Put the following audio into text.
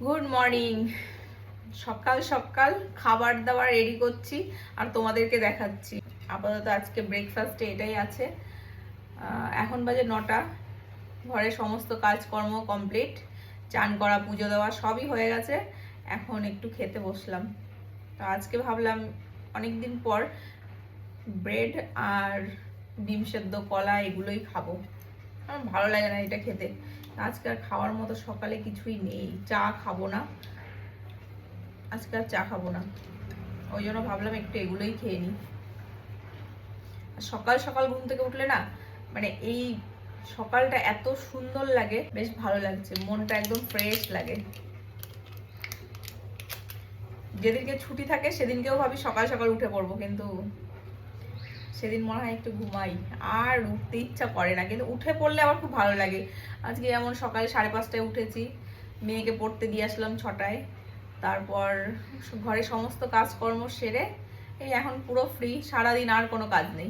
Good morning. সকাল সকাল খাবার দাবার রেডি করছি আর তোমাদেরকে দেখাচ্ছি। আপাতত আজকে ব্রেকফাস্টে এটাই আছে। এখন বাজে 9টা। ঘরে সমস্ত কাজকর্ম কমপ্লিট, চান করা, পুজো দেওয়া সবই হয়ে গেছে। এখন একটু খেতে বসলাম। তো আজকে ভাবলাম অনেকদিন পর ব্রেড আর ডিম সেদ্ধ, কলা এগুলোই খাবো। আমার ভালো লাগে না এটা খেতে। আজকে আর খাওয়ার মতো সকালে কিছুই নেই। চা খাবো না, আজকে আর চা খাবো না। ওই জন্য ভাবলাম একটু এগুলোই খেয়ে নিই। সকাল সকাল ঘুম থেকে উঠলে না, মানে এই সকালটা এত সুন্দর লাগে, বেশ ভালো লাগছে, মনটা একদম ফ্রেশ লাগে। যেদিনকে ছুটি থাকে সেদিনকেও ভাবি সকাল সকাল উঠে পড়বো, কিন্তু সেদিন মনে হয় একটু ঘুমাই, আর উঠতে ইচ্ছা করে না। কিন্তু উঠে পড়লে আমার খুব ভালো লাগে। আজকে যেমন সকালে 5:30টায় উঠেছি, মেয়েকে পড়তে দিয়ে আসলাম 6টায়। তারপর ঘরে সমস্ত কাজকর্ম সেরে এই এখন পুরো ফ্রি, সারাদিন আর কোনো কাজ নেই।